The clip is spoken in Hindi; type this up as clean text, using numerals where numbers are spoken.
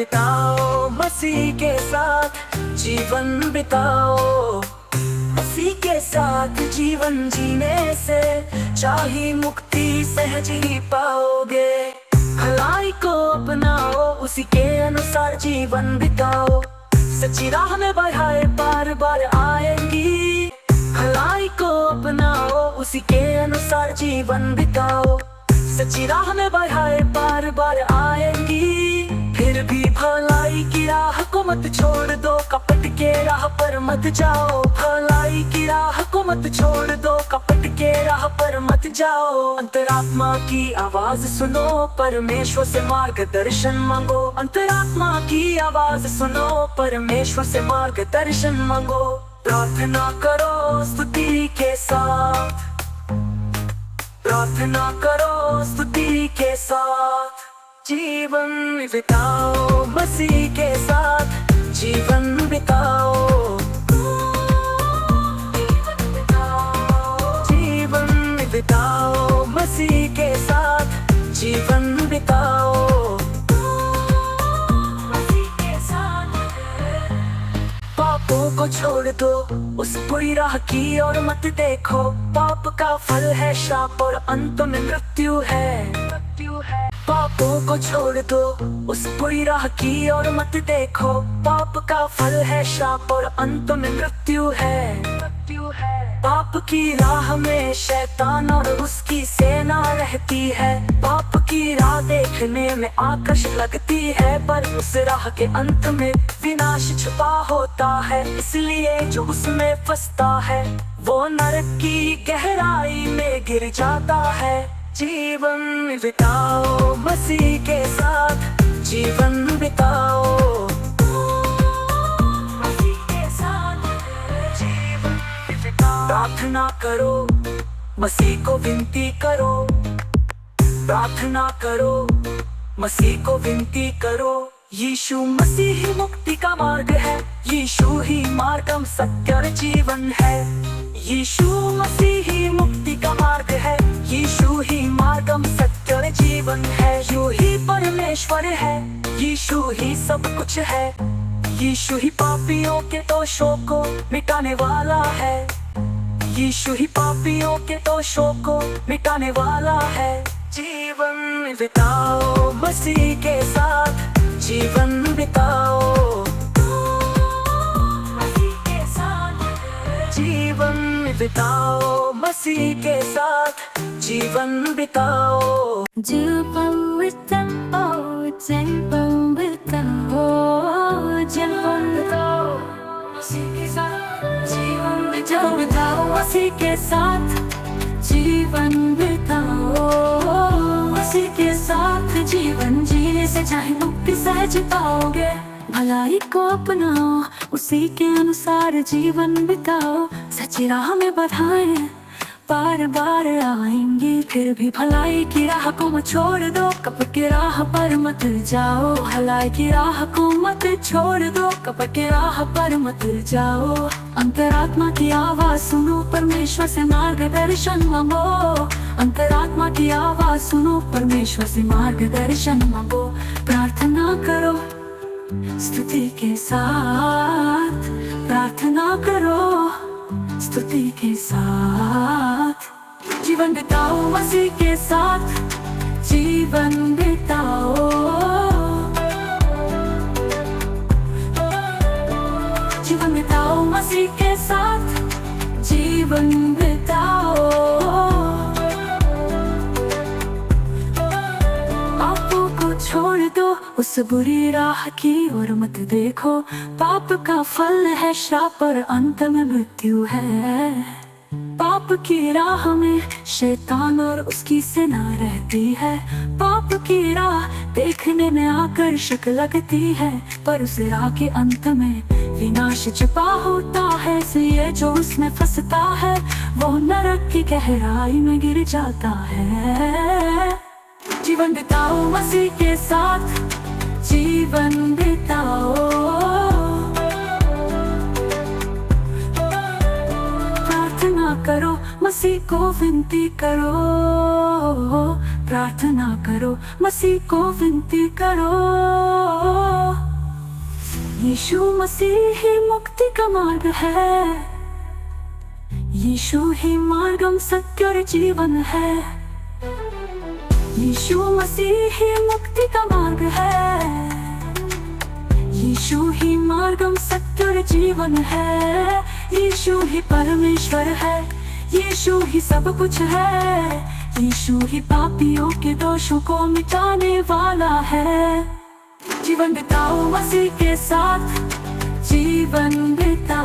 बिताओ मसीह के साथ जीवन बिताओ। मसीह के साथ जीवन जीने से चाही मुक्ति सहज ही पाओगे। भलाई को अपनाओ, उसी के अनुसार जीवन बिताओ। सच्ची राह में बढ़ाए बार बार आएंगी। भलाई को अपनाओ, उसी के अनुसार जीवन बिताओ। सच्ची राह में बढ़ाए बार बार आएंगी। फिर भी भलाई की राह को मत छोड़ दो, कपट के राह पर मत जाओ। भलाई की राह को मत छोड़ दो, कपट के राह पर मत जाओ। अंतरात्मा की आवाज सुनो, परमेश्वर से मार्गदर्शन मांगो। अंतरात्मा की आवाज सुनो, परमेश्वर से मार्गदर्शन मांगो। प्रार्थना करो स्तुति के साथ, प्रार्थना करो स्तुति के साथ। जीवन बिताओ मसीह के साथ, जीवन बिताओ। जीवन बिताओ मसीह के साथ, जीवन बिताओ। पापों को छोड़ दो, उस बुरी राह की ओर मत देखो। पाप का फल है शाप और अंत में मृत्यु है। पापों को छोड़ दो, उस बुरी राह की ओर मत देखो। पाप का फल है शाप और अंत में मृत्यु है। पाप की राह में शैतान और उसकी सेना रहती है। पाप की राह देखने में आकर्ष लगती है, पर उस राह के अंत में विनाश छुपा होता है। इसलिए जो उसमें फंसता है वो नरक की गहराई में गिर जाता है। जीवन बिताओ मसीह के साथ, जीवन बिताओ। मसीह के साथ जीवन बिताओ। प्रार्थना करो, मसीह को विनती करो। प्रार्थना करो, मसीह को विनती करो। यीशु मसीह ही मुक्ति का मार्ग है। यीशु ही मार्गम सत्य और जीवन है। यीशु मसीह ही मुक्ति का मार्ग है। यीशु ही मार्गम सत्य और जीवन है। यीशु ही परमेश्वर है। यीशु ही सब कुछ है। यीशु ही पापियों के दोषों को मिटाने वाला है। यीशु ही पापियों के दोषों को मिटाने वाला है। जीवन बिताओ मसीह के साथ, जीवन बिताओ। मसीह के साथ जीवन बिताओ। मसीह के साथ जीवन बिताओ। जीवन बिताओ, जीवन बिताओ, जीवन बिताओ। मसीह के साथ जीवन बिताओ। मसीह के साथ जीवन बिताओ। मसीह के साथ जीवन जीने से चाहे मुक्ति सहज पाओगे। भलाई को अपनाओ, उसी के अनुसार जीवन बिताओ। सच्ची राह में बढ़ाए बार बार आएंगी। फिर भी भलाई की राह को मत छोड़ दो, कपट की राह पर मत जाओ। भलाई की राह को मत छोड़ दो, कपट की राह पर मत जाओ। अंतरात्मा की आवाज सुनो, परमेश्वर से मार्गदर्शन मांगो। अंतरात्मा की आवाज सुनो, परमेश्वर से मार्गदर्शन मांगो। प्रार्थना करो स्तुति के साथ, प्रार्थना करो स्तुति के साथ। जीवन बिताओ मसीह के साथ, जीवन बिताओ। जीवन बिताओ मसीह के साथ, जीवन बिताओ। पापों को छोड़ दो, उस बुरी राह की ओर मत देखो। पाप का फल है शाप और अंत में मृत्यु है। पाप की राह में शैतान और उसकी सेना रहती है। पाप की राह देखने में आकर्षक लगती है, पर उस राह के अंत में विनाश छिपा होता है। इसलिए जो उसमें फंसता है वो नरक की गहराई में गिर जाता है। जीवन बिताओ मसीह के साथ, जीवन बिताओ। प्रार्थना करो, मसीह को विनती करो। प्रार्थना करो, मसीह को विनती करो। यीशु मसीह ही मुक्ति का मार्ग है, यीशु ही मार्गम सत्य और जीवन है। यीशु मसीह ही मुक्ति का मार्ग है, यीशु ही मार्गम सत्य और जीवन है। यीशु ही परमेश्वर है, यीशु ही सब कुछ है, यीशु ही पापियों के दोषों को मिटाने वाला है। जीवन बिताओ मसीह के साथ, जीवन बिताओ।